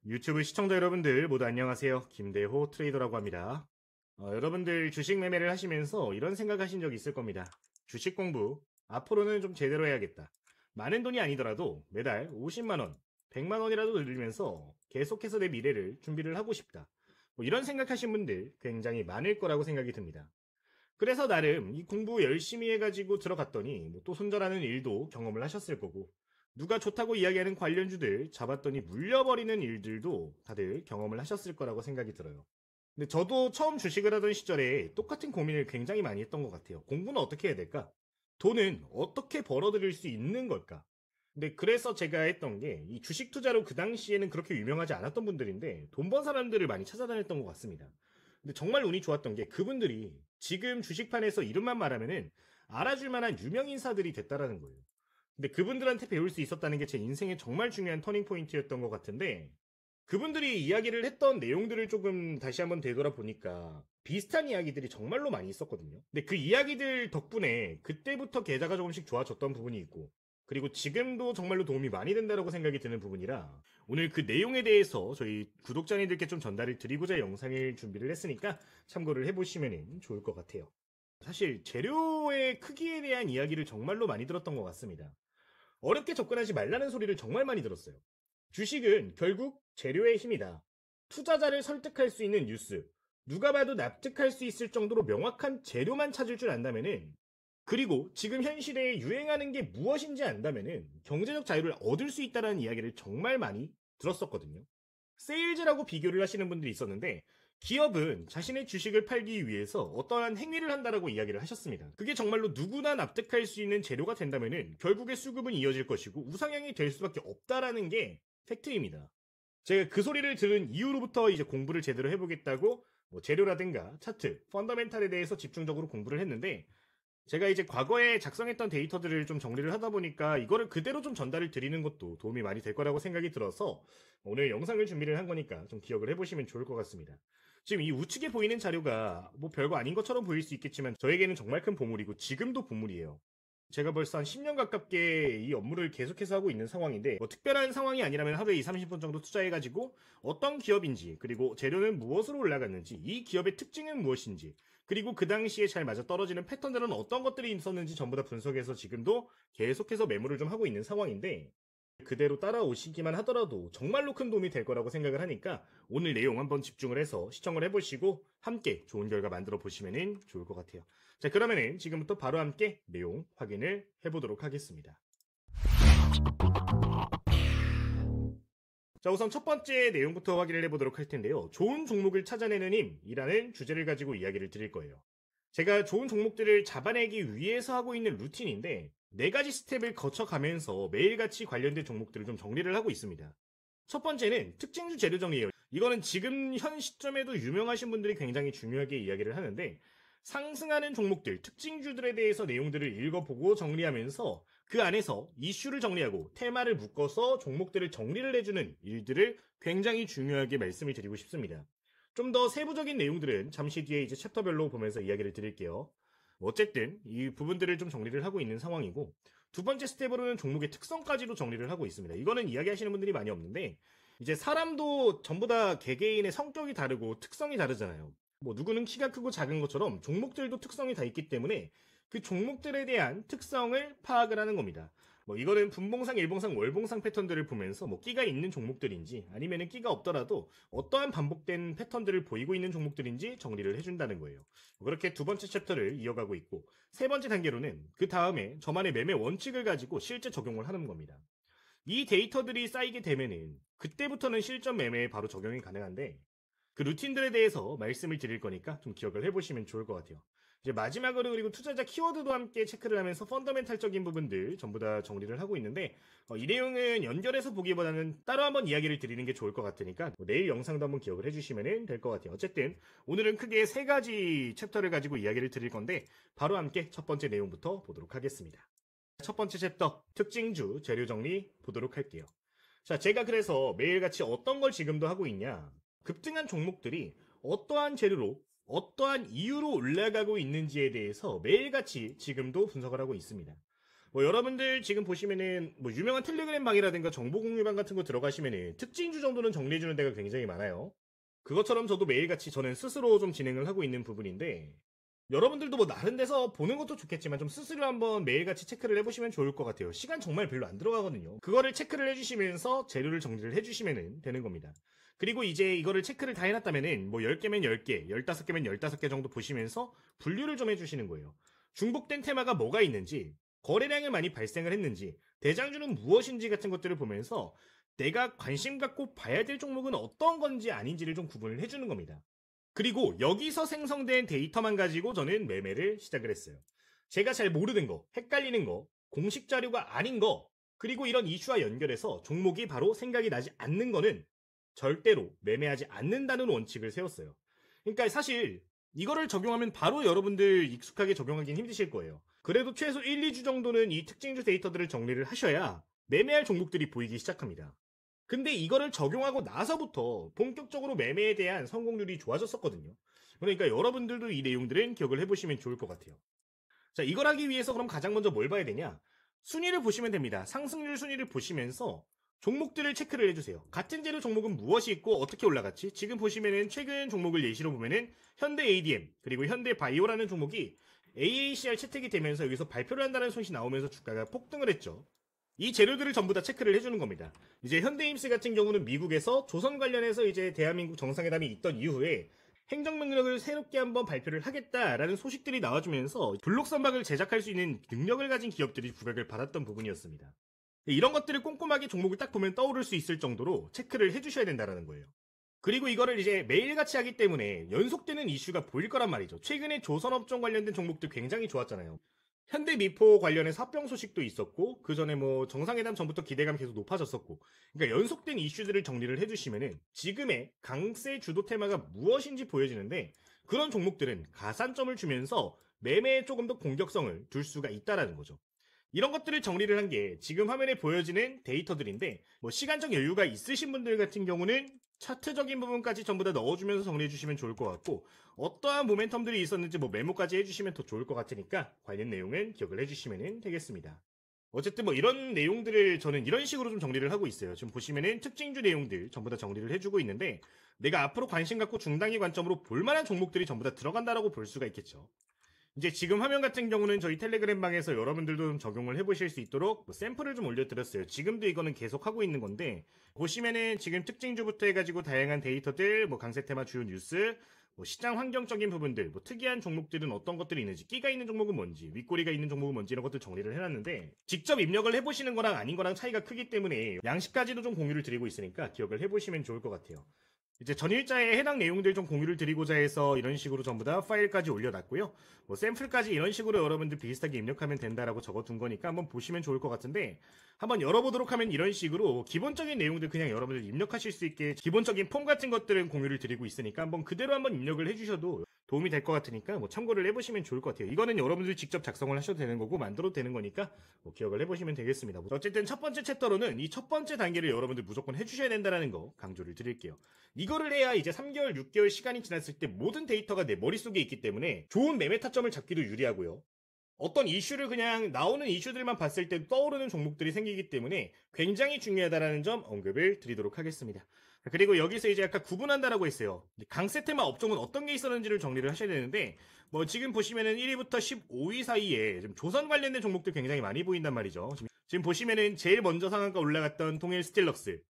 유튜브 시청자 여러분들 모두 안녕하세요. 김대호 트레이더라고 합니다. 여러분들 주식 매매를 하시면서 이런 생각하신 적 있을 겁니다. 주식 공부 앞으로는 좀 제대로 해야겠다. 많은 돈이 아니더라도 매달 50만원, 100만원이라도 늘리면서 계속해서 내 미래를 준비를 하고 싶다. 이런 생각하신 분들 굉장히 많을 거라고 생각이 듭니다. 그래서 나름 이 공부 열심히 해가지고 들어갔더니 또 손절하는 일도 경험을 하셨을 거고, 누가 좋다고 이야기하는 관련주들 잡았더니 물려버리는 일들도 다들 경험을 하셨을 거라고 생각이 들어요. 근데 저도 처음 주식을 하던 시절에 똑같은 고민을 굉장히 많이 했던 것 같아요. 공부는 어떻게 해야 될까? 돈은 어떻게 벌어들일 수 있는 걸까? 근데 그래서 제가 했던 게 이 주식 투자로 그 당시에는 그렇게 유명하지 않았던 분들인데 돈 번 사람들을 많이 찾아다녔던 것 같습니다. 근데 정말 운이 좋았던 게 그분들이 지금 주식판에서 이름만 말하면은 알아줄 만한 유명 인사들이 됐다라는 거예요. 근데 그분들한테 배울 수 있었다는 게 제 인생의 정말 중요한 터닝 포인트였던 것 같은데, 그분들이 이야기를 했던 내용들을 조금 다시 한번 되돌아보니까 비슷한 이야기들이 정말로 많이 있었거든요. 근데 그 이야기들 덕분에 그때부터 계좌가 조금씩 좋아졌던 부분이 있고, 그리고 지금도 정말로 도움이 많이 된다고 생각이 드는 부분이라 오늘 그 내용에 대해서 저희 구독자님들께 좀 전달을 드리고자 영상을 준비를 했으니까 참고를 해보시면 좋을 것 같아요. 사실 재료의 크기에 대한 이야기를 정말로 많이 들었던 것 같습니다. 어렵게 접근하지 말라는 소리를 정말 많이 들었어요. 주식은 결국 재료의 힘이다. 투자자를 설득할 수 있는 뉴스, 누가 봐도 납득할 수 있을 정도로 명확한 재료만 찾을 줄 안다면은, 그리고 지금 현실에 유행하는 게 무엇인지 안다면은 경제적 자유를 얻을 수 있다는 이야기를 정말 많이 들었었거든요. 세일즈라고 비교를 하시는 분들이 있었는데, 기업은 자신의 주식을 팔기 위해서 어떠한 행위를 한다라고 이야기를 하셨습니다. 그게 정말로 누구나 납득할 수 있는 재료가 된다면은 결국에 수급은 이어질 것이고 우상향이 될 수밖에 없다라는 게 팩트입니다. 제가 그 소리를 들은 이후로부터 이제 공부를 제대로 해보겠다고 재료라든가 차트, 펀더멘탈에 대해서 집중적으로 공부를 했는데, 제가 이제 과거에 작성했던 데이터들을 좀 정리를 하다 보니까 이거를 그대로 좀 전달을 드리는 것도 도움이 많이 될 거라고 생각이 들어서 오늘 영상을 준비를 한 거니까 좀 기억을 해보시면 좋을 것 같습니다. 지금 이 우측에 보이는 자료가 뭐 별거 아닌 것처럼 보일 수 있겠지만 저에게는 정말 큰 보물이고 지금도 보물이에요. 제가 벌써 한 10년 가깝게 이 업무를 계속해서 하고 있는 상황인데, 특별한 상황이 아니라면 하루에 20, 30분 정도 투자해가지고 어떤 기업인지, 그리고 재료는 무엇으로 올라갔는지, 이 기업의 특징은 무엇인지, 그리고 그 당시에 잘 맞아 떨어지는 패턴들은 어떤 것들이 있었는지 전부 다 분석해서 지금도 계속해서 매물을 좀 하고 있는 상황인데, 그대로 따라오시기만 하더라도 정말로 큰 도움이 될 거라고 생각을 하니까 오늘 내용 한번 집중을 해서 시청을 해보시고 함께 좋은 결과 만들어 보시면 좋을 것 같아요. 자, 그러면은 지금부터 바로 함께 내용 확인을 해보도록 하겠습니다. 자, 우선 첫 번째 내용부터 확인을 해보도록 할 텐데요. 좋은 종목을 찾아내는 힘이라는 주제를 가지고 이야기를 드릴 거예요. 제가 좋은 종목들을 잡아내기 위해서 하고 있는 루틴인데, 4가지 스텝을 거쳐가면서 매일같이 관련된 종목들을 좀 정리를 하고 있습니다. 첫 번째는 특징주 재료 정리예요. 이거는 지금 현 시점에도 유명하신 분들이 굉장히 중요하게 이야기를 하는데, 상승하는 종목들, 특징주들에 대해서 내용들을 읽어보고 정리하면서 그 안에서 이슈를 정리하고 테마를 묶어서 종목들을 정리를 해주는 일들을 굉장히 중요하게 말씀을 드리고 싶습니다. 좀 더 세부적인 내용들은 잠시 뒤에 이제 챕터별로 보면서 이야기를 드릴게요. 어쨌든 이 부분들을 좀 정리를 하고 있는 상황이고, 두 번째 스텝으로는 종목의 특성까지도 정리를 하고 있습니다. 이거는 이야기하시는 분들이 많이 없는데, 이제 사람도 전부 다 개개인의 성격이 다르고 특성이 다르잖아요. 누구는 키가 크고 작은 것처럼 종목들도 특성이 다 있기 때문에 그 종목들에 대한 특성을 파악을 하는 겁니다. 이거는 분봉상, 일봉상, 월봉상 패턴들을 보면서 끼가 있는 종목들인지 아니면은 끼가 없더라도 어떠한 반복된 패턴들을 보이고 있는 종목들인지 정리를 해준다는 거예요. 그렇게 두 번째 챕터를 이어가고 있고, 세 번째 단계로는 그 다음에 저만의 매매 원칙을 가지고 실제 적용을 하는 겁니다. 이 데이터들이 쌓이게 되면은 그때부터는 실전 매매에 바로 적용이 가능한데, 그 루틴들에 대해서 말씀을 드릴 거니까 좀 기억을 해보시면 좋을 것 같아요. 이제 마지막으로 그리고 투자자 키워드도 함께 체크를 하면서 펀더멘탈적인 부분들 전부 다 정리를 하고 있는데, 이 내용은 연결해서 보기보다는 따로 한번 이야기를 드리는 게 좋을 것 같으니까 내일 영상도 한번 기억을 해주시면 될 것 같아요. 어쨌든 오늘은 크게 3가지 챕터를 가지고 이야기를 드릴 건데, 바로 함께 첫 번째 내용부터 보도록 하겠습니다. 첫 번째 챕터, 특징주 재료 정리 보도록 할게요. 자, 제가 그래서 매일같이 어떤 걸 지금도 하고 있냐, 급등한 종목들이 어떠한 재료로 어떠한 이유로 올라가고 있는지에 대해서 매일같이 지금도 분석을 하고 있습니다. 뭐 여러분들 지금 보시면은 뭐 유명한 텔레그램 방이라든가 정보 공유방 같은 거 들어가시면은 특징주 정도는 정리해주는 데가 굉장히 많아요. 그것처럼 저도 매일같이 저는 스스로 좀 진행을 하고 있는 부분인데, 여러분들도 뭐 다른 데서 보는 것도 좋겠지만 좀 스스로 한번 매일같이 체크를 해보시면 좋을 것 같아요. 시간 정말 별로 안 들어가거든요. 그거를 체크를 해주시면서 재료를 정리를 해주시면 되는 겁니다. 그리고 이제 이거를 체크를 다 해놨다면은 뭐 10개면 10개, 15개면 15개 정도 보시면서 분류를 좀 해주시는 거예요. 중복된 테마가 뭐가 있는지, 거래량이 많이 발생을 했는지, 대장주는 무엇인지 같은 것들을 보면서 내가 관심 갖고 봐야 될 종목은 어떤 건지 아닌지를 좀 구분을 해주는 겁니다. 그리고 여기서 생성된 데이터만 가지고 저는 매매를 시작을 했어요. 제가 잘 모르는 거, 헷갈리는 거, 공식 자료가 아닌 거, 그리고 이런 이슈와 연결해서 종목이 바로 생각이 나지 않는 거는 절대로 매매하지 않는다는 원칙을 세웠어요. 그러니까 사실 이거를 적용하면 바로 여러분들 익숙하게 적용하기는 힘드실 거예요. 그래도 최소 1, 2주 정도는 이 특징주 데이터들을 정리를 하셔야 매매할 종목들이 보이기 시작합니다. 근데 이거를 적용하고 나서부터 본격적으로 매매에 대한 성공률이 좋아졌었거든요. 그러니까 여러분들도 이 내용들은 기억을 해보시면 좋을 것 같아요. 자, 이걸 하기 위해서 그럼 가장 먼저 뭘 봐야 되냐? 순위를 보시면 됩니다. 상승률 순위를 보시면서 종목들을 체크를 해주세요. 같은 재료 종목은 무엇이 있고 어떻게 올라갔지? 지금 보시면은 최근 종목을 예시로 보면은 현대 ADM 그리고 현대 바이오라는 종목이 AACR 채택이 되면서 여기서 발표를 한다는 소식이 나오면서 주가가 폭등을 했죠. 이 재료들을 전부 다 체크를 해주는 겁니다. 이제 현대임스 같은 경우는 미국에서 조선 관련해서 이제 대한민국 정상회담이 있던 이후에 행정명령을 새롭게 한번 발표를 하겠다라는 소식들이 나와주면서 블록 선박을 제작할 수 있는 능력을 가진 기업들이 구박을 받았던 부분이었습니다. 이런 것들을 꼼꼼하게 종목을 딱 보면 떠오를 수 있을 정도로 체크를 해주셔야 된다는 거예요. 그리고 이거를 이제 매일같이 하기 때문에 연속되는 이슈가 보일 거란 말이죠. 최근에 조선업종 관련된 종목들 굉장히 좋았잖아요. 현대미포 관련해서 합병 소식도 있었고, 그 전에 뭐 정상회담 전부터 기대감이 계속 높아졌었고, 그러니까 연속된 이슈들을 정리를 해주시면은 지금의 강세 주도 테마가 무엇인지 보여지는데, 그런 종목들은 가산점을 주면서 매매에 조금 더 공격성을 둘 수가 있다라는 거죠. 이런 것들을 정리를 한 게 지금 화면에 보여지는 데이터들인데, 뭐 시간적 여유가 있으신 분들 같은 경우는 차트적인 부분까지 전부 다 넣어주면서 정리해 주시면 좋을 것 같고, 어떠한 모멘텀들이 있었는지 뭐 메모까지 해주시면 더 좋을 것 같으니까 관련 내용은 기억을 해주시면 되겠습니다. 어쨌든 뭐 이런 내용들을 저는 이런 식으로 좀 정리를 하고 있어요. 지금 보시면은 특징주 내용들 전부 다 정리를 해주고 있는데, 내가 앞으로 관심 갖고 중단기 관점으로 볼만한 종목들이 전부 다 들어간다라고 볼 수가 있겠죠. 이제 지금 화면 같은 경우는 저희 텔레그램 방에서 여러분들도 좀 적용을 해보실 수 있도록 뭐 샘플을 좀 올려드렸어요. 지금도 이거는 계속 하고 있는 건데, 보시면은 지금 특징주부터 해가지고 다양한 데이터들, 뭐 강세 테마 주요 뉴스, 뭐 시장 환경적인 부분들, 뭐 특이한 종목들은 어떤 것들이 있는지, 끼가 있는 종목은 뭔지, 윗꼬리가 있는 종목은 뭔지 이런 것들 정리를 해놨는데, 직접 입력을 해보시는 거랑 아닌 거랑 차이가 크기 때문에 양식까지도 좀 공유를 드리고 있으니까 기억을 해보시면 좋을 것 같아요. 이제 전일자에 해당 내용들 좀 공유를 드리고자 해서 이런 식으로 전부 다 파일까지 올려놨고요. 뭐 샘플까지 이런 식으로 여러분들 비슷하게 입력하면 된다라고 적어둔 거니까 한번 보시면 좋을 것 같은데, 한번 열어보도록 하면 이런 식으로 기본적인 내용들 그냥 여러분들 입력하실 수 있게 기본적인 폼 같은 것들은 공유를 드리고 있으니까 한번 그대로 한번 입력을 해주셔도 도움이 될 것 같으니까 뭐 참고를 해보시면 좋을 것 같아요. 이거는 여러분들이 직접 작성을 하셔도 되는 거고 만들어도 되는 거니까 뭐 기억을 해보시면 되겠습니다. 어쨌든 첫 번째 챕터로는 이 첫 번째 단계를 여러분들 무조건 해주셔야 된다는 거 강조를 드릴게요. 이거를 해야 이제 3개월, 6개월 시간이 지났을 때 모든 데이터가 내 머릿속에 있기 때문에 좋은 매매 타점을 잡기도 유리하고요. 어떤 이슈를 그냥 나오는 이슈들만 봤을 때 떠오르는 종목들이 생기기 때문에 굉장히 중요하다는 점 언급을 드리도록 하겠습니다. 그리고 여기서 이제 약간 구분한다라고 했어요. 강세 테마 업종은 어떤 게 있었는지를 정리를 하셔야 되는데, 뭐 지금 보시면은 1위부터 15위 사이에 지금 조선 관련된 종목들 굉장히 많이 보인단 말이죠. 지금 보시면은 제일 먼저 상한가 올라갔던 통일 스틸럭스,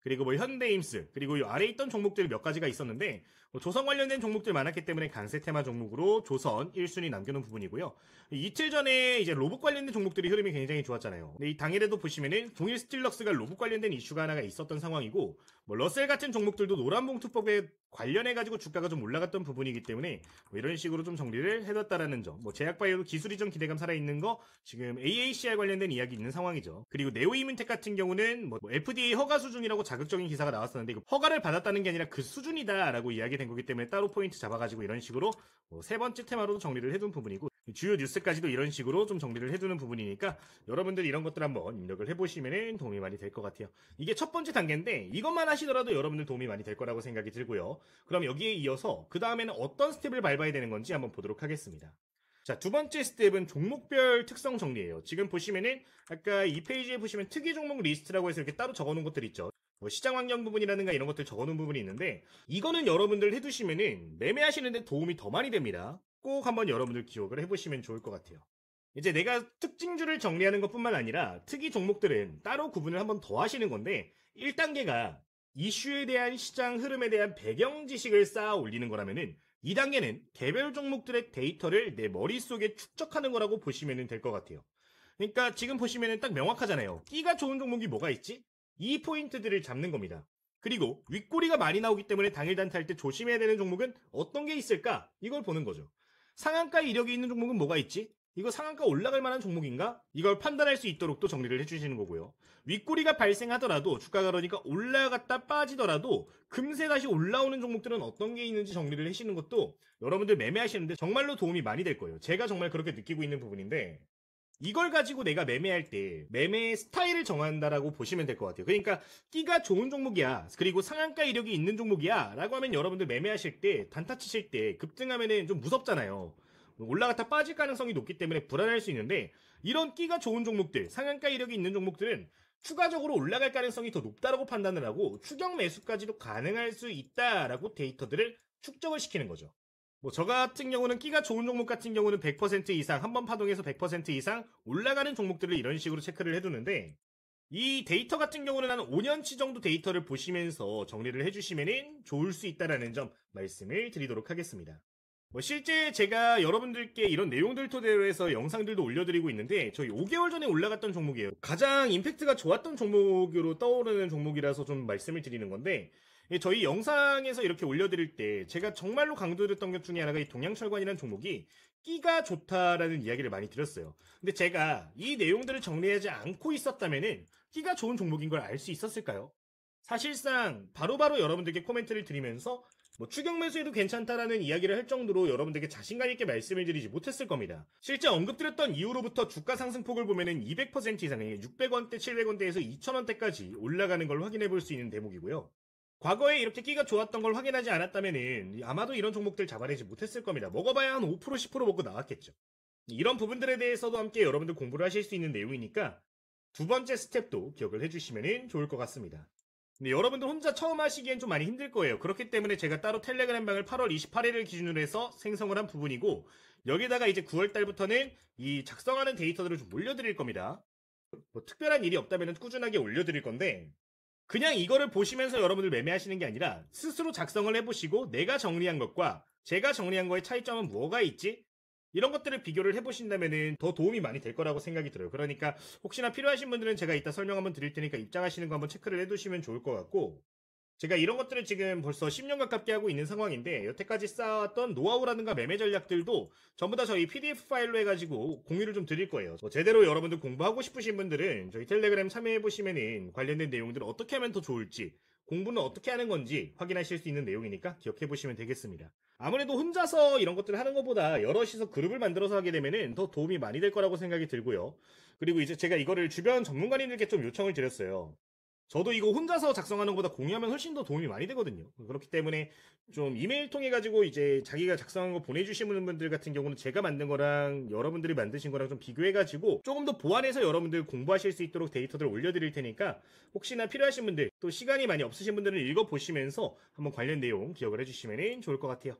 그리고 뭐 현대임스, 그리고 이 아래에 있던 종목들 몇 가지가 있었는데, 뭐 조선 관련된 종목들 많았기 때문에 강세 테마 종목으로 조선 1순위 남겨놓은 부분이고요. 이틀 전에 이제 로봇 관련된 종목들이 흐름이 굉장히 좋았잖아요. 근데 이 당일에도 보시면은 동일 스틸럭스가 로봇 관련된 이슈가 하나가 있었던 상황이고, 뭐 러셀 같은 종목들도 노란봉투법에 관련해가지고 주가가 좀 올라갔던 부분이기 때문에 뭐 이런 식으로 좀 정리를 해뒀다라는 점. 뭐 제약바이오도 기술이 좀 기대감 살아있는 거, 지금 AACR 관련된 이야기 있는 상황이죠. 그리고 네오이문텍 같은 경우는 뭐 FDA 허가 수준이라고 자극적인 기사가 나왔었는데, 허가를 받았다는 게 아니라 그 수준이다라고 이야기된 거기 때문에 따로 포인트 잡아가지고 이런 식으로 세 번째 테마로도 정리를 해둔 부분이고, 주요 뉴스까지도 이런 식으로 좀 정리를 해두는 부분이니까 여러분들 이런 것들 한번 입력을 해보시면 도움이 많이 될 것 같아요. 이게 첫 번째 단계인데 이것만 하시더라도 여러분들 도움이 많이 될 거라고 생각이 들고요. 그럼 여기에 이어서 그 다음에는 어떤 스텝을 밟아야 되는 건지 한번 보도록 하겠습니다. 자, 두 번째 스텝은 종목별 특성 정리예요. 지금 보시면은 아까 이 페이지에 보시면 특이 종목 리스트라고 해서 이렇게 따로 적어놓은 것들 있죠. 뭐 시장 환경 부분이라든가 이런 것들 적어놓은 부분이 있는데 이거는 여러분들 해두시면은 매매하시는데 도움이 더 많이 됩니다. 꼭 한번 여러분들 기억을 해보시면 좋을 것 같아요. 이제 내가 특징주를 정리하는 것뿐만 아니라 특이 종목들은 따로 구분을 한번 더 하시는 건데 1단계가 이슈에 대한 시장 흐름에 대한 배경 지식을 쌓아 올리는 거라면은 2단계는 개별 종목들의 데이터를 내 머릿속에 축적하는 거라고 보시면 될 것 같아요. 그러니까 지금 보시면 딱 명확하잖아요. 끼가 좋은 종목이 뭐가 있지? 이 포인트들을 잡는 겁니다. 그리고 윗꼬리가 많이 나오기 때문에 당일 단타할 때 조심해야 되는 종목은 어떤 게 있을까? 이걸 보는 거죠. 상한가 이력이 있는 종목은 뭐가 있지? 이거 상한가 올라갈 만한 종목인가? 이걸 판단할 수 있도록 또 정리를 해주시는 거고요. 윗꼬리가 발생하더라도 주가가 그러니까 올라갔다 빠지더라도 금세 다시 올라오는 종목들은 어떤 게 있는지 정리를 하시는 것도 여러분들 매매하시는데 정말로 도움이 많이 될 거예요. 제가 정말 그렇게 느끼고 있는 부분인데 이걸 가지고 내가 매매할 때 매매의 스타일을 정한다라고 보시면 될 것 같아요. 그러니까 끼가 좋은 종목이야. 그리고 상한가 이력이 있는 종목이야. 라고 하면 여러분들 매매하실 때 단타 치실 때 급등하면은 좀 무섭잖아요. 올라갔다 빠질 가능성이 높기 때문에 불안할 수 있는데 이런 끼가 좋은 종목들, 상한가 이력이 있는 종목들은 추가적으로 올라갈 가능성이 더 높다라고 판단을 하고 추격 매수까지도 가능할 수 있다라고 데이터들을 축적을 시키는 거죠. 뭐 저 같은 경우는 끼가 좋은 종목 같은 경우는 100% 이상 한 번 파동해서 100% 이상 올라가는 종목들을 이런 식으로 체크를 해두는데 이 데이터 같은 경우는 한 5년치 정도 데이터를 보시면서 정리를 해주시면 좋을 수 있다는 점 말씀을 드리도록 하겠습니다. 뭐 실제 제가 여러분들께 이런 내용들 토대로 해서 영상들도 올려드리고 있는데 저희 5개월 전에 올라갔던 종목이에요. 가장 임팩트가 좋았던 종목으로 떠오르는 종목이라서 좀 말씀을 드리는 건데 저희 영상에서 이렇게 올려드릴 때 제가 정말로 강조드렸던 것 중에 하나가 이 동양철관이라는 종목이 끼가 좋다라는 이야기를 많이 드렸어요. 근데 제가 이 내용들을 정리하지 않고 있었다면은 끼가 좋은 종목인 걸 알 수 있었을까요? 사실상 바로바로 여러분들께 코멘트를 드리면서 뭐 추격 매수해도 괜찮다라는 이야기를 할 정도로 여러분들께 자신감 있게 말씀을 드리지 못했을 겁니다. 실제 언급드렸던 이후로부터 주가 상승폭을 보면은 200% 이상의 600원대, 700원대에서 2000원대까지 올라가는 걸 확인해 볼 수 있는 대목이고요. 과거에 이렇게 끼가 좋았던 걸 확인하지 않았다면은 아마도 이런 종목들 잡아내지 못했을 겁니다. 먹어봐야 한 5%, 10% 먹고 나왔겠죠. 이런 부분들에 대해서도 함께 여러분들 공부를 하실 수 있는 내용이니까 두 번째 스텝도 기억을 해주시면 좋을 것 같습니다. 근데 여러분들 혼자 처음 하시기엔 좀 많이 힘들 거예요. 그렇기 때문에 제가 따로 텔레그램 방을 8월 28일을 기준으로 해서 생성을 한 부분이고 여기다가 이제 9월달부터는 이 작성하는 데이터들을 좀 올려드릴 겁니다. 뭐 특별한 일이 없다면 꾸준하게 올려드릴 건데 그냥 이거를 보시면서 여러분들 매매하시는 게 아니라 스스로 작성을 해보시고 내가 정리한 것과 제가 정리한 거의 차이점은 뭐가 있지? 이런 것들을 비교를 해보신다면 더 도움이 많이 될 거라고 생각이 들어요. 그러니까 혹시나 필요하신 분들은 제가 이따 설명 한번 드릴 테니까 입장하시는 거 한번 체크를 해두시면 좋을 것 같고 제가 이런 것들을 지금 벌써 10년 가깝게 하고 있는 상황인데 여태까지 쌓아왔던 노하우라든가 매매 전략들도 전부 다 저희 PDF 파일로 해가지고 공유를 좀 드릴 거예요. 제대로 여러분들 공부하고 싶으신 분들은 저희 텔레그램 참여해보시면은 관련된 내용들을 어떻게 하면 더 좋을지 공부는 어떻게 하는 건지 확인하실 수 있는 내용이니까 기억해보시면 되겠습니다. 아무래도 혼자서 이런 것들을 하는 것보다 여럿이서 그룹을 만들어서 하게 되면은 더 도움이 많이 될 거라고 생각이 들고요. 그리고 이제 제가 이거를 주변 전문가님들께 좀 요청을 드렸어요. 저도 이거 혼자서 작성하는 것보다 공유하면 훨씬 더 도움이 많이 되거든요. 그렇기 때문에 좀 이메일 통해 가지고 이제 자기가 작성한 거 보내주시는 분들 같은 경우는 제가 만든 거랑 여러분들이 만드신 거랑 좀 비교해 가지고 조금 더 보완해서 여러분들 공부하실 수 있도록 데이터들을 올려드릴 테니까 혹시나 필요하신 분들 또 시간이 많이 없으신 분들은 읽어보시면서 한번 관련 내용 기억을 해주시면 좋을 것 같아요.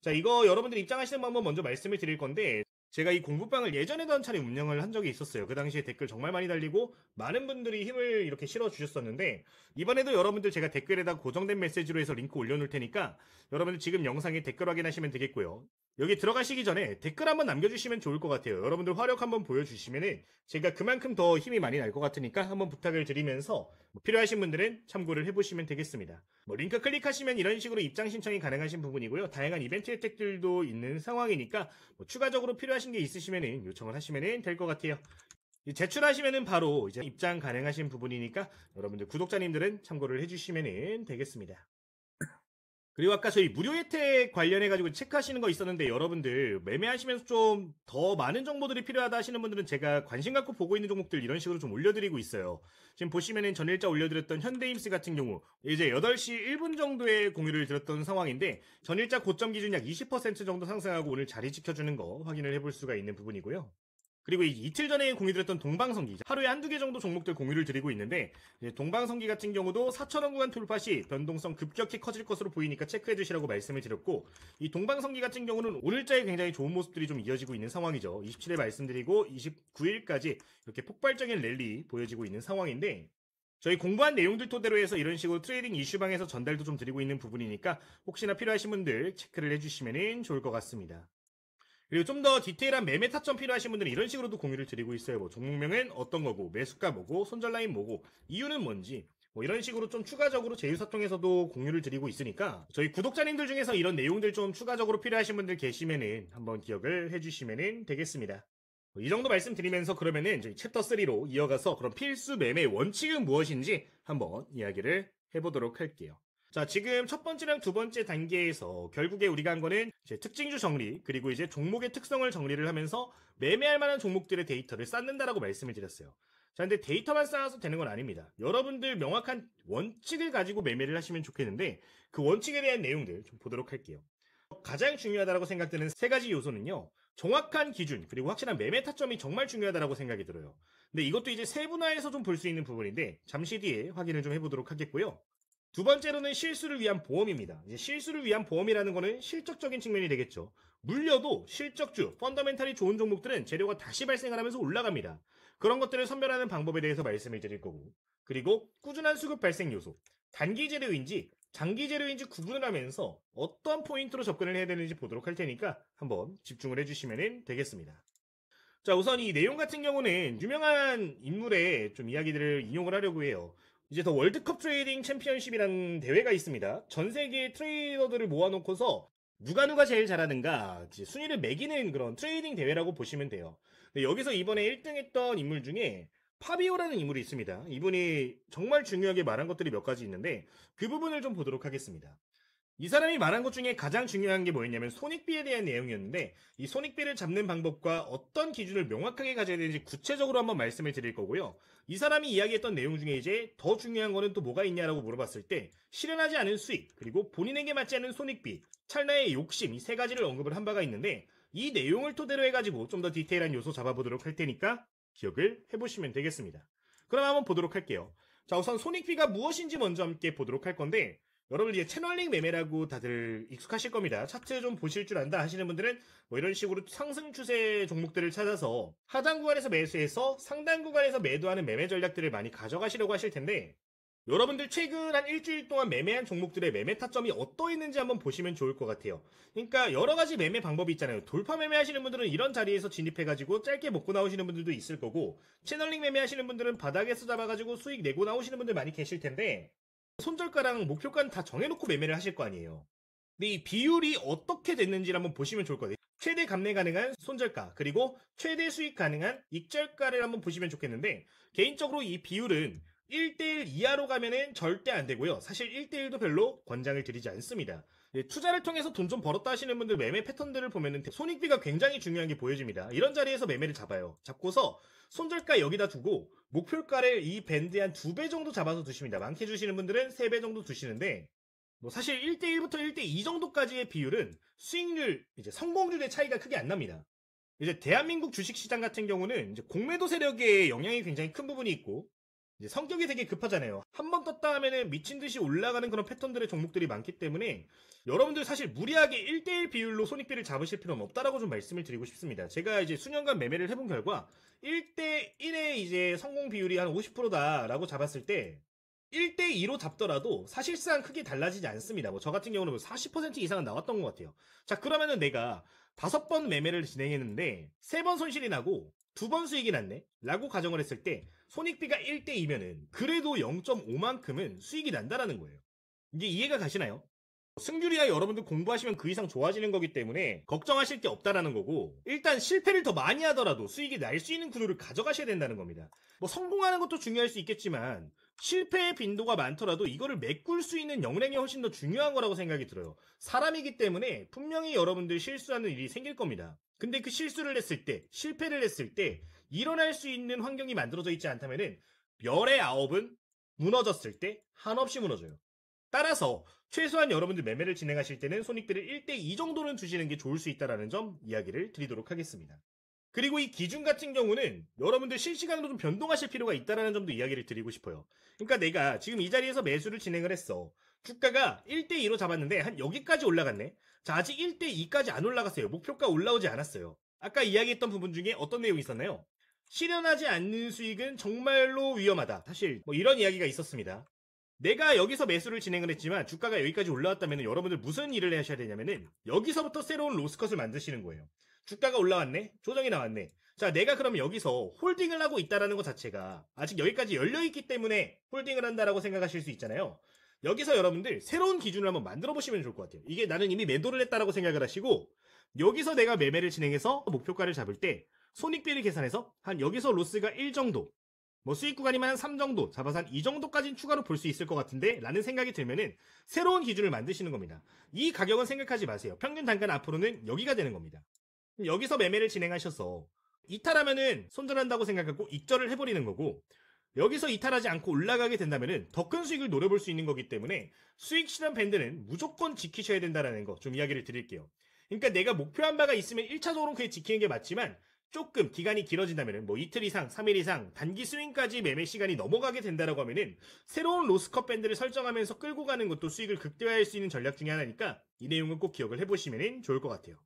자, 이거 여러분들 입장하시는 방법 먼저 말씀을 드릴 건데 제가 이 공부방을 예전에도 한 차례 운영을 한 적이 있었어요. 그 당시에 댓글 정말 많이 달리고 많은 분들이 힘을 이렇게 실어 주셨었는데 이번에도 여러분들 제가 댓글에다 고정된 메시지로 해서 링크 올려놓을 테니까 여러분들 지금 영상에 댓글 확인하시면 되겠고요. 여기 들어가시기 전에 댓글 한번 남겨주시면 좋을 것 같아요. 여러분들 화력 한번 보여주시면은 제가 그만큼 더 힘이 많이 날 것 같으니까 한번 부탁을 드리면서 필요하신 분들은 참고를 해보시면 되겠습니다. 링크 클릭하시면 이런 식으로 입장 신청이 가능하신 부분이고요. 다양한 이벤트 혜택들도 있는 상황이니까 추가적으로 필요하신 게 있으시면 요청을 하시면 될 것 같아요. 제출하시면은 바로 이제 입장 가능하신 부분이니까 여러분들 구독자님들은 참고를 해주시면 되겠습니다. 그리고 아까 저희 무료 혜택 관련해가지고 체크하시는 거 있었는데 여러분들 매매하시면서 좀 더 많은 정보들이 필요하다 하시는 분들은 제가 관심 갖고 보고 있는 종목들 이런 식으로 좀 올려드리고 있어요. 지금 보시면은 전일자 올려드렸던 현대임스 같은 경우 이제 8시 1분 정도에 공유를 드렸던 상황인데 전일자 고점 기준 약 20% 정도 상승하고 오늘 자리 지켜주는 거 확인을 해볼 수가 있는 부분이고요. 그리고 이틀 전에 공유드렸던 동방성기 하루에 한두 개 정도 종목들 공유를 드리고 있는데 동방성기 같은 경우도 4,000원 구간 돌파 시 변동성 급격히 커질 것으로 보이니까 체크해 주시라고 말씀을 드렸고 이 동방성기 같은 경우는 오늘자에 굉장히 좋은 모습들이 좀 이어지고 있는 상황이죠. 27일 말씀드리고 29일까지 이렇게 폭발적인 랠리 보여지고 있는 상황인데 저희 공부한 내용들 토대로 해서 이런 식으로 트레이딩 이슈방에서 전달도 좀 드리고 있는 부분이니까 혹시나 필요하신 분들 체크를 해주시면 좋을 것 같습니다. 그리고 좀 더 디테일한 매매 타점 필요하신 분들은 이런 식으로도 공유를 드리고 있어요. 뭐 종목명은 어떤 거고, 매수가 뭐고, 손절 라인 뭐고, 이유는 뭔지, 뭐 이런 식으로 좀 추가적으로 제휴사 통해서도 공유를 드리고 있으니까 저희 구독자님들 중에서 이런 내용들 좀 추가적으로 필요하신 분들 계시면은 한번 기억을 해주시면 되겠습니다. 이 정도 말씀드리면서 그러면은 저희 챕터 3로 이어가서 그럼 필수 매매 원칙은 무엇인지 한번 이야기를 해보도록 할게요. 자, 지금 첫 번째랑 두 번째 단계에서 결국에 우리가 한 거는 이제 특징주 정리, 그리고 이제 종목의 특성을 정리를 하면서 매매할 만한 종목들의 데이터를 쌓는다라고 말씀을 드렸어요. 자, 근데 데이터만 쌓아서 되는 건 아닙니다. 여러분들 명확한 원칙을 가지고 매매를 하시면 좋겠는데 그 원칙에 대한 내용들 좀 보도록 할게요. 가장 중요하다고 생각되는 세 가지 요소는요. 정확한 기준, 그리고 확실한 매매 타점이 정말 중요하다고 생각이 들어요. 근데 이것도 이제 세분화해서 좀 볼 수 있는 부분인데 잠시 뒤에 확인을 좀 해보도록 하겠고요. 두 번째로는 실수를 위한 보험입니다. 이제 실수를 위한 보험이라는 거는 실적적인 측면이 되겠죠. 물려도 실적주, 펀더멘탈이 좋은 종목들은 재료가 다시 발생을 하면서 올라갑니다. 그런 것들을 선별하는 방법에 대해서 말씀을 드릴 거고, 그리고 꾸준한 수급 발생 요소, 단기 재료인지 장기 재료인지 구분을 하면서 어떤 포인트로 접근을 해야 되는지 보도록 할 테니까 한번 집중을 해주시면 되겠습니다. 자, 우선 이 내용 같은 경우는 유명한 인물의 좀 이야기들을 인용을 하려고 해요. 이제 더 월드컵 트레이딩 챔피언십이라는 대회가 있습니다. 전 세계 트레이더들을 모아놓고서 누가 제일 잘하는가 순위를 매기는 그런 트레이딩 대회라고 보시면 돼요. 여기서 이번에 1등 했던 인물 중에 파비오라는 인물이 있습니다. 이분이 정말 중요하게 말한 것들이 몇 가지 있는데 그 부분을 좀 보도록 하겠습니다. 이 사람이 말한 것 중에 가장 중요한 게 뭐였냐면 손익비에 대한 내용이었는데 이 손익비를 잡는 방법과 어떤 기준을 명확하게 가져야 되는지 구체적으로 한번 말씀을 드릴 거고요. 이 사람이 이야기했던 내용 중에 이제 더 중요한 거는 또 뭐가 있냐라고 물어봤을 때 실현하지 않은 수익, 그리고 본인에게 맞지 않은 손익비, 찰나의 욕심, 이 세 가지를 언급을 한 바가 있는데 이 내용을 토대로 해가지고 좀 더 디테일한 요소 잡아보도록 할 테니까 기억을 해보시면 되겠습니다. 그럼 한번 보도록 할게요. 자, 우선 손익비가 무엇인지 먼저 함께 보도록 할 건데 여러분 이제 채널링 매매라고 다들 익숙하실 겁니다. 차트 좀 보실 줄 안다 하시는 분들은 뭐 이런 식으로 상승 추세 종목들을 찾아서 하단 구간에서 매수해서 상단 구간에서 매도하는 매매 전략들을 많이 가져가시려고 하실 텐데 여러분들 최근 한 일주일 동안 매매한 종목들의 매매 타점이 어떠했는지 한번 보시면 좋을 것 같아요. 그러니까 여러 가지 매매 방법이 있잖아요. 돌파 매매 하시는 분들은 이런 자리에서 진입해가지고 짧게 먹고 나오시는 분들도 있을 거고 채널링 매매 하시는 분들은 바닥에서 잡아가지고 수익 내고 나오시는 분들 많이 계실 텐데 손절가랑 목표가는 다 정해놓고 매매를 하실 거 아니에요. 근데 이 비율이 어떻게 됐는지를 한번 보시면 좋을 것 같아요. 최대 감내 가능한 손절가, 그리고 최대 수익 가능한 익절가를 한번 보시면 좋겠는데 개인적으로 이 비율은 1대1 이하로 가면은 절대 안 되고요. 사실 1대1도 별로 권장을 드리지 않습니다. 투자를 통해서 돈 좀 벌었다 하시는 분들 매매 패턴들을 보면은 손익비가 굉장히 중요한 게 보여집니다. 이런 자리에서 매매를 잡아요. 잡고서 손절가 여기다 두고 목표가를 이 밴드에 한 2배 정도 잡아서 두십니다. 많게 주시는 분들은 3배 정도 두시는데 뭐 사실 1대1부터 1대2 정도까지의 비율은 수익률, 이제 성공률의 차이가 크게 안 납니다. 이제 대한민국 주식시장 같은 경우는 이제 공매도 세력의 영향이 굉장히 큰 부분이 있고 이제 성격이 되게 급하잖아요. 한 번 떴다 하면은 미친 듯이 올라가는 그런 패턴들의 종목들이 많기 때문에 여러분들 사실 무리하게 1대1 비율로 손익비를 잡으실 필요는 없다라고 좀 말씀을 드리고 싶습니다. 제가 이제 수년간 매매를 해본 결과 1대1의 이제 성공 비율이 한 50%다라고 잡았을 때 1대2로 잡더라도 사실상 크게 달라지지 않습니다. 뭐 저 같은 경우는 40% 이상은 나왔던 것 같아요. 자, 그러면은 내가 5번 매매를 진행했는데 3번 손실이 나고 2번 수익이 났네? 라고 가정을 했을 때 손익비가 1대2면은 그래도 0.5만큼은 수익이 난다라는 거예요. 이게 이해가 가시나요? 승률이야 여러분들 공부하시면 그 이상 좋아지는 거기 때문에 걱정하실 게 없다라는 거고 일단 실패를 더 많이 하더라도 수익이 날 수 있는 구조를 가져가셔야 된다는 겁니다. 뭐 성공하는 것도 중요할 수 있겠지만 실패의 빈도가 많더라도 이거를 메꿀 수 있는 역량이 훨씬 더 중요한 거라고 생각이 들어요. 사람이기 때문에 분명히 여러분들 실수하는 일이 생길 겁니다. 근데 그 실수를 했을 때, 실패를 했을 때 일어날 수 있는 환경이 만들어져 있지 않다면은 별의 9은 무너졌을 때 한없이 무너져요. 따라서 최소한 여러분들 매매를 진행하실 때는 손익비를 1대2 정도는 두시는 게 좋을 수 있다는 점 이야기를 드리도록 하겠습니다. 그리고 이 기준 같은 경우는 여러분들 실시간으로 좀 변동하실 필요가 있다는 점도 이야기를 드리고 싶어요. 그러니까 내가 지금 이 자리에서 매수를 진행을 했어. 주가가 1대2로 잡았는데 한 여기까지 올라갔네. 자, 아직 1대2까지 안 올라갔어요. 목표가 올라오지 않았어요. 아까 이야기했던 부분 중에 어떤 내용이 있었나요? 실현하지 않는 수익은 정말로 위험하다. 사실 뭐 이런 이야기가 있었습니다. 내가 여기서 매수를 진행을 했지만 주가가 여기까지 올라왔다면 여러분들 무슨 일을 하셔야 되냐면은 여기서부터 새로운 로스컷을 만드시는 거예요. 주가가 올라왔네? 조정이 나왔네. 자, 내가 그럼 여기서 홀딩을 하고 있다라는 것 자체가 아직 여기까지 열려있기 때문에 홀딩을 한다라고 생각하실 수 있잖아요. 여기서 여러분들 새로운 기준을 한번 만들어 보시면 좋을 것 같아요. 이게 나는 이미 매도를 했다라고 생각을 하시고 여기서 내가 매매를 진행해서 목표가를 잡을 때 손익비를 계산해서 한 여기서 로스가 1 정도, 뭐 수익 구간이면 한 3 정도 잡아서 한 이 정도까지는 추가로 볼 수 있을 것 같은데 라는 생각이 들면은 새로운 기준을 만드시는 겁니다. 이 가격은 생각하지 마세요. 평균 단가는 앞으로는 여기가 되는 겁니다. 여기서 매매를 진행하셔서 이탈하면은 손절한다고 생각하고 익절을 해버리는 거고, 여기서 이탈하지 않고 올라가게 된다면은 더 큰 수익을 노려볼 수 있는 거기 때문에 수익 실현 밴드는 무조건 지키셔야 된다는 거 좀 이야기를 드릴게요. 그러니까 내가 목표한 바가 있으면 1차적으로 그게 지키는 게 맞지만 조금 기간이 길어진다면은 뭐 이틀 이상, 3일 이상 단기 스윙까지 매매 시간이 넘어가게 된다라고 하면은 새로운 로스컷 밴드를 설정하면서 끌고 가는 것도 수익을 극대화할 수 있는 전략 중에 하나니까 이 내용은 꼭 기억을 해보시면 좋을 것 같아요.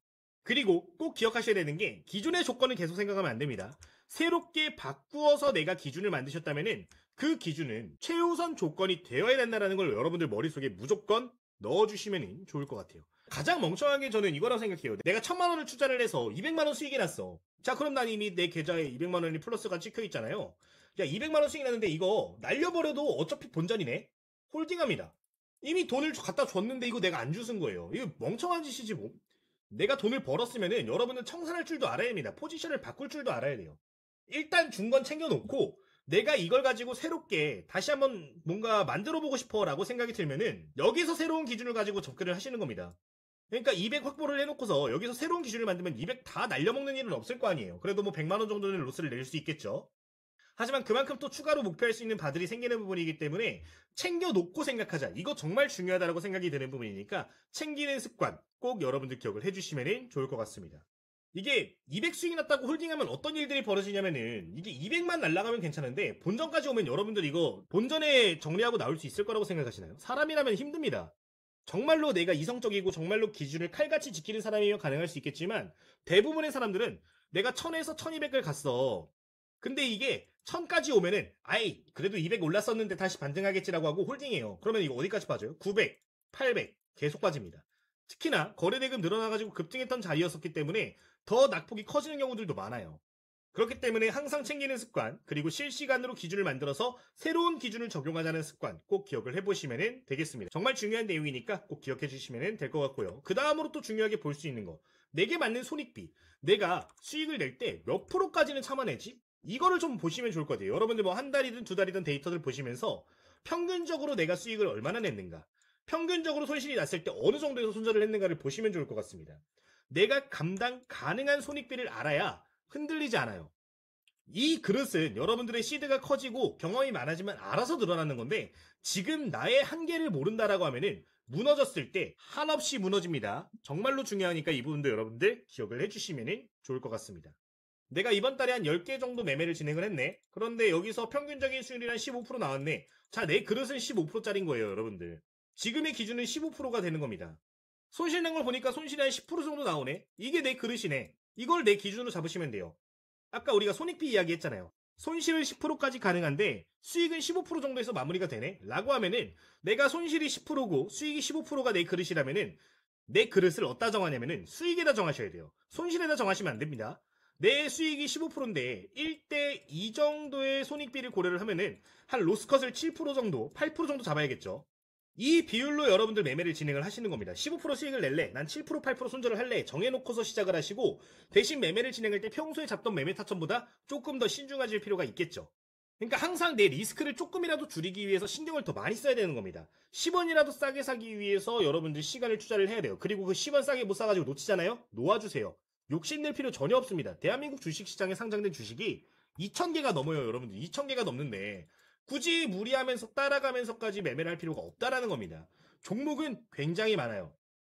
그리고 꼭 기억하셔야 되는 게 기존의 조건을 계속 생각하면 안 됩니다. 새롭게 바꾸어서 내가 기준을 만드셨다면은 그 기준은 최우선 조건이 되어야 된다는 걸 여러분들 머릿속에 무조건 넣어주시면 좋을 것 같아요. 가장 멍청한 게 저는 이거라고 생각해요. 내가 1000만 원을 투자를 해서 200만 원 수익이 났어. 자, 그럼 난 이미 내 계좌에 200만 원이 플러스가 찍혀 있잖아요. 야, 200만 원 수익이 났는데 이거 날려버려도 어차피 본전이네. 홀딩합니다. 이미 돈을 갖다 줬는데 이거 내가 안 주순 거예요. 이거 멍청한 짓이지 뭐. 내가 돈을 벌었으면은 여러분은 청산할 줄도 알아야 합니다. 포지션을 바꿀 줄도 알아야 돼요. 일단 준 건 챙겨놓고 내가 이걸 가지고 새롭게 다시 한번 뭔가 만들어보고 싶어 라고 생각이 들면은 여기서 새로운 기준을 가지고 접근을 하시는 겁니다. 그러니까 200 확보를 해놓고서 여기서 새로운 기준을 만들면 200 다 날려먹는 일은 없을 거 아니에요. 그래도 뭐 100만 원 정도는 로스를 낼 수 있겠죠. 하지만 그만큼 또 추가로 목표할 수 있는 바들이 생기는 부분이기 때문에 챙겨놓고 생각하자. 이거 정말 중요하다고 생각이 드는 부분이니까 챙기는 습관 꼭 여러분들 기억을 해주시면 좋을 것 같습니다. 이게 200 수익이 났다고 홀딩하면 어떤 일들이 벌어지냐면은 이게 200만 날라가면 괜찮은데 본전까지 오면 여러분들 이거 본전에 정리하고 나올 수 있을 거라고 생각하시나요? 사람이라면 힘듭니다. 정말로 내가 이성적이고 정말로 기준을 칼같이 지키는 사람이면 가능할 수 있겠지만 대부분의 사람들은 내가 1000에서 1200을 갔어. 근데 이게 1000까지 오면은 아이 그래도 200 올랐었는데 다시 반등하겠지라고 하고 홀딩해요. 그러면 이거 어디까지 빠져요? 900, 800 계속 빠집니다. 특히나 거래대금 늘어나가지고 급등했던 자리였었기 때문에 더 낙폭이 커지는 경우들도 많아요. 그렇기 때문에 항상 챙기는 습관, 그리고 실시간으로 기준을 만들어서 새로운 기준을 적용하자는 습관 꼭 기억을 해보시면 되겠습니다. 정말 중요한 내용이니까 꼭 기억해 주시면 될 것 같고요. 그 다음으로 또 중요하게 볼 수 있는 거, 내게 맞는 손익비, 내가 수익을 낼 때 몇 프로까지는 참아내지? 이거를 좀 보시면 좋을 것 같아요. 여러분들 뭐 한 달이든 두 달이든 데이터를 보시면서 평균적으로 내가 수익을 얼마나 냈는가, 평균적으로 손실이 났을 때 어느 정도에서 손절을 했는가를 보시면 좋을 것 같습니다. 내가 감당 가능한 손익비를 알아야 흔들리지 않아요. 이 그릇은 여러분들의 시드가 커지고 경험이 많아지면 알아서 늘어나는 건데 지금 나의 한계를 모른다라고 하면은 무너졌을 때 한없이 무너집니다. 정말로 중요하니까 이 부분도 여러분들 기억을 해주시면 좋을 것 같습니다. 내가 이번 달에 한 10개 정도 매매를 진행을 했네. 그런데 여기서 평균적인 수익률이 한 15% 나왔네. 자, 내 그릇은 15%짜리인 거예요, 여러분들. 지금의 기준은 15%가 되는 겁니다. 손실낸 걸 보니까 손실이 한 10% 정도 나오네. 이게 내 그릇이네. 이걸 내 기준으로 잡으시면 돼요. 아까 우리가 손익비 이야기 했잖아요. 손실은 10%까지 가능한데 수익은 15% 정도에서 마무리가 되네 라고 하면은 내가 손실이 10%고 수익이 15%가 내 그릇이라면은 내 그릇을 어디다 정하냐면은 수익에다 정하셔야 돼요. 손실에다 정하시면 안 됩니다. 내 수익이 15%인데 1대2 정도의 손익비를 고려를 하면은 한 로스컷을 7% 정도, 8% 정도 잡아야겠죠. 이 비율로 여러분들 매매를 진행을 하시는 겁니다. 15% 수익을 낼래? 난 7%, 8% 손절을 할래? 정해놓고서 시작을 하시고 대신 매매를 진행할 때 평소에 잡던 매매 타점보다 조금 더 신중하실 필요가 있겠죠. 그러니까 항상 내 리스크를 조금이라도 줄이기 위해서 신경을 더 많이 써야 되는 겁니다. 10원이라도 싸게 사기 위해서 여러분들 시간을 투자를 해야 돼요. 그리고 그 10원 싸게 못 사가지고 놓치잖아요? 놓아주세요. 욕심낼 필요 전혀 없습니다. 대한민국 주식시장에 상장된 주식이 2,000개가 넘어요, 여러분들. 2,000개가 넘는데 굳이 무리하면서 따라가면서까지 매매를 할 필요가 없다라는 겁니다. 종목은 굉장히 많아요.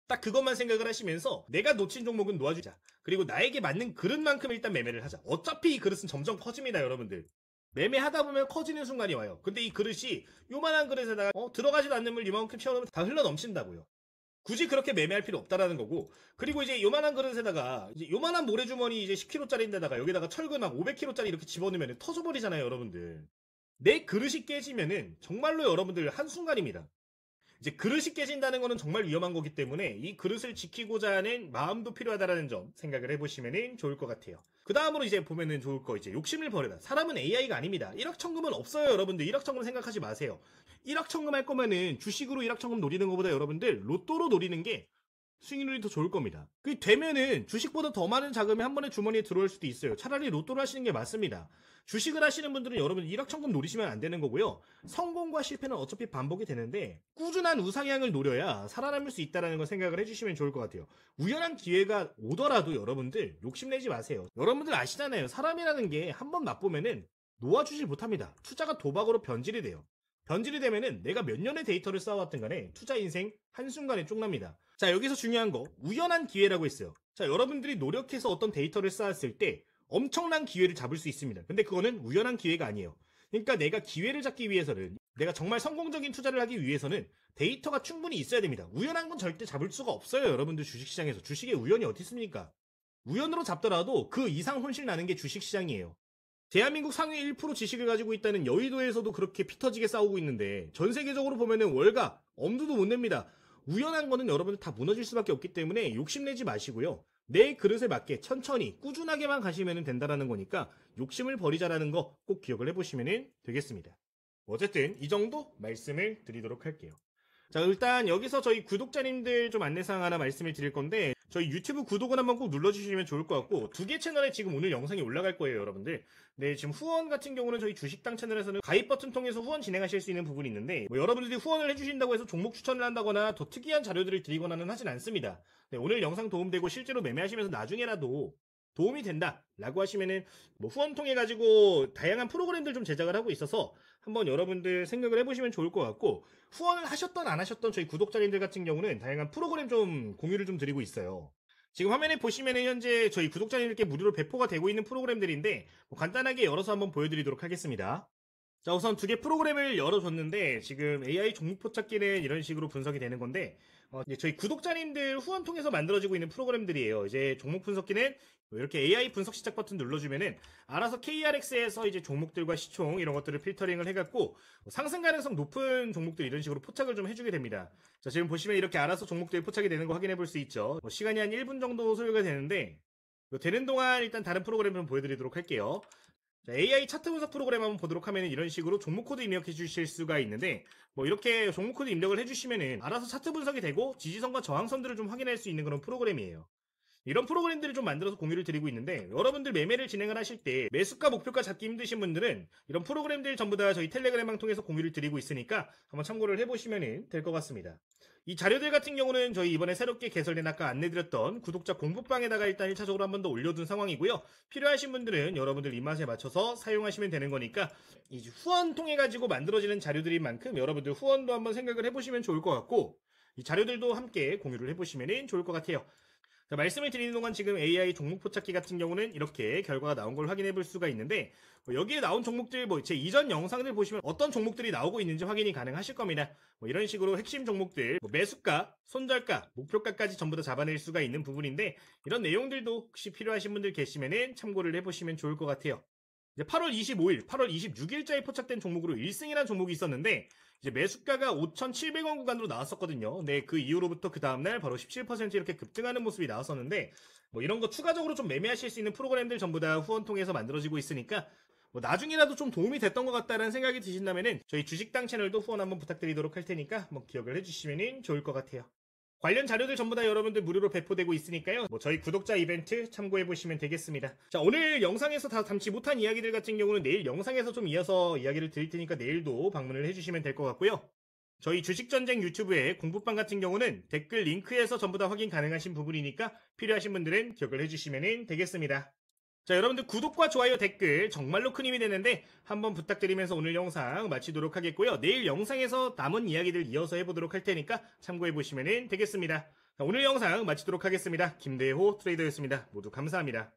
딱 그것만 생각을 하시면서 내가 놓친 종목은 놓아주자. 그리고 나에게 맞는 그릇만큼 일단 매매를 하자. 어차피 이 그릇은 점점 커집니다, 여러분들. 매매하다 보면 커지는 순간이 와요. 근데 이 그릇이 요만한 그릇에다가 들어가지도 않는 물 이만큼 채워놓으면 다 흘러 넘친다고요. 굳이 그렇게 매매할 필요 없다라는 거고, 그리고 이제 요만한 그릇에다가 이제 요만한 모래주머니 이제 10kg짜리인데다가 여기다가 철근 막 500kg짜리 이렇게 집어넣으면 터져버리잖아요, 여러분들. 내 그릇이 깨지면은 정말로 여러분들 한순간입니다. 이제 그릇이 깨진다는 거는 정말 위험한 거기 때문에 이 그릇을 지키고자 하는 마음도 필요하다라는 점 생각을 해보시면 좋을 것 같아요. 그 다음으로 이제 보면은 좋을 거 이제 욕심을 버려라. 사람은 AI가 아닙니다. 일확천금은 없어요, 여러분들. 일확천금 생각하지 마세요. 일확천금 할 거면은 주식으로 일확천금 노리는 것보다 여러분들 로또로 노리는 게 수익률이 더 좋을 겁니다. 그 되면은 주식보다 더 많은 자금이 한 번에 주머니에 들어올 수도 있어요. 차라리 로또를 하시는 게 맞습니다. 주식을 하시는 분들은 여러분 일확천금 노리시면 안 되는 거고요. 성공과 실패는 어차피 반복이 되는데 꾸준한 우상향을 노려야 살아남을 수 있다는 걸 생각을 해주시면 좋을 것 같아요. 우연한 기회가 오더라도 여러분들 욕심내지 마세요. 여러분들 아시잖아요. 사람이라는 게 한 번 맛보면은 놓아주질 못합니다. 투자가 도박으로 변질이 돼요. 변질이 되면은 내가 몇 년의 데이터를 쌓아왔든 간에 투자 인생 한순간에 쪽납니다. 자, 여기서 중요한 거 우연한 기회라고 했어요. 자, 여러분들이 노력해서 어떤 데이터를 쌓았을 때 엄청난 기회를 잡을 수 있습니다. 근데 그거는 우연한 기회가 아니에요. 그러니까 내가 기회를 잡기 위해서는 내가 정말 성공적인 투자를 하기 위해서는 데이터가 충분히 있어야 됩니다. 우연한 건 절대 잡을 수가 없어요. 여러분들 주식시장에서. 주식에 우연이 어디 있습니까? 우연으로 잡더라도 그 이상 손실 나는 게 주식시장이에요. 대한민국 상위 1% 지식을 가지고 있다는 여의도에서도 그렇게 피 터지게 싸우고 있는데 전 세계적으로 보면은 월가 엄두도 못 냅니다. 우연한 거는 여러분들 다 무너질 수밖에 없기 때문에 욕심내지 마시고요. 내 그릇에 맞게 천천히 꾸준하게만 가시면 된다는 거니까 욕심을 버리자라는 거 꼭 기억을 해보시면 되겠습니다. 어쨌든 이 정도 말씀을 드리도록 할게요. 자, 일단 여기서 저희 구독자님들 좀 안내사항 하나 말씀을 드릴 건데 저희 유튜브 구독은 한번 꼭 눌러주시면 좋을 것 같고 두 개 채널에 지금 오늘 영상이 올라갈 거예요, 여러분들. 네, 지금 후원 같은 경우는 저희 주식당 채널에서는 가입 버튼 통해서 후원 진행하실 수 있는 부분이 있는데 뭐 여러분들이 후원을 해주신다고 해서 종목 추천을 한다거나 더 특이한 자료들을 드리거나는 하진 않습니다. 네, 오늘 영상 도움되고 실제로 매매하시면서 나중에라도 도움이 된다 라고 하시면은 뭐 후원 통해 가지고 다양한 프로그램들 좀 제작을 하고 있어서 한번 여러분들 생각을 해보시면 좋을 것 같고 후원을 하셨던 안 하셨던 저희 구독자님들 같은 경우는 다양한 프로그램 좀 공유를 좀 드리고 있어요. 지금 화면에 보시면은 현재 저희 구독자님들께 무료로 배포가 되고 있는 프로그램들인데 뭐 간단하게 열어서 한번 보여드리도록 하겠습니다. 자, 우선 두 개 프로그램을 열어줬는데 지금 AI 종목표 찾기는 이런 식으로 분석이 되는 건데 이제 저희 구독자님들 후원 통해서 만들어지고 있는 프로그램들이에요. 이제 종목 분석기는 이렇게 AI 분석 시작 버튼 눌러주면은 알아서 KRX에서 이제 종목들과 시총 이런 것들을 필터링을 해갖고 상승 가능성 높은 종목들 이런 식으로 포착을 좀 해주게 됩니다. 자, 지금 보시면 이렇게 알아서 종목들이 포착이 되는 거 확인해 볼 수 있죠. 시간이 한 1분 정도 소요가 되는데 되는 동안 일단 다른 프로그램 좀 보여드리도록 할게요. 자, AI 차트 분석 프로그램 한번 보도록 하면 이런 식으로 종목 코드 입력해 주실 수가 있는데 뭐 이렇게 종목 코드 입력을 해주시면은 알아서 차트 분석이 되고 지지선과 저항선들을 좀 확인할 수 있는 그런 프로그램이에요. 이런 프로그램들을 좀 만들어서 공유를 드리고 있는데 여러분들 매매를 진행을 하실 때 매수가 목표가 잡기 힘드신 분들은 이런 프로그램들 전부 다 저희 텔레그램방 통해서 공유를 드리고 있으니까 한번 참고를 해보시면 될 것 같습니다. 이 자료들 같은 경우는 저희 이번에 새롭게 개설된 아까 안내드렸던 구독자 공부방에다가 일단 1차적으로 한 번 더 올려둔 상황이고요. 필요하신 분들은 여러분들 입맛에 맞춰서 사용하시면 되는 거니까 이 후원 통해 가지고 만들어지는 자료들인 만큼 여러분들 후원도 한번 생각을 해보시면 좋을 것 같고 이 자료들도 함께 공유를 해보시면 좋을 것 같아요. 자, 말씀을 드리는 동안 지금 AI 종목표 찾기 같은 경우는 이렇게 결과가 나온 걸 확인해 볼 수가 있는데 여기에 나온 종목들 제 이전 영상들 보시면 어떤 종목들이 나오고 있는지 확인이 가능하실 겁니다. 이런 식으로 핵심 종목들 매수가, 손절가, 목표가까지 전부 다 잡아낼 수가 있는 부분인데 이런 내용들도 혹시 필요하신 분들 계시면 참고를 해보시면 좋을 것 같아요. 이제 8월 25일, 8월 26일자에 포착된 종목으로 1승이라는 종목이 있었는데 이제 매수가가 5,700원 구간으로 나왔었거든요. 네, 그 이후로부터 그 다음날 바로 17% 이렇게 급등하는 모습이 나왔었는데 이런 거 추가적으로 좀 매매하실 수 있는 프로그램들 전부 다 후원 통해서 만들어지고 있으니까 나중이라도 좀 도움이 됐던 것 같다는 생각이 드신다면은 저희 주식당 채널도 후원 한번 부탁드리도록 할 테니까 한번 기억을 해주시면 좋을 것 같아요. 관련 자료들 전부 다 여러분들 무료로 배포되고 있으니까요. 저희 구독자 이벤트 참고해보시면 되겠습니다. 자, 오늘 영상에서 다 담지 못한 이야기들 같은 경우는 내일 영상에서 좀 이어서 이야기를 드릴 테니까 내일도 방문을 해주시면 될 것 같고요. 저희 주식전쟁 유튜브의 공부방 같은 경우는 댓글 링크에서 전부 다 확인 가능하신 부분이니까 필요하신 분들은 기억을 해주시면 되겠습니다. 자, 여러분들 구독과 좋아요, 댓글 정말로 큰 힘이 되는데 한번 부탁드리면서 오늘 영상 마치도록 하겠고요. 내일 영상에서 남은 이야기들 이어서 해보도록 할 테니까 참고해보시면 되겠습니다. 자, 오늘 영상 마치도록 하겠습니다. 김대호 트레이더였습니다. 모두 감사합니다.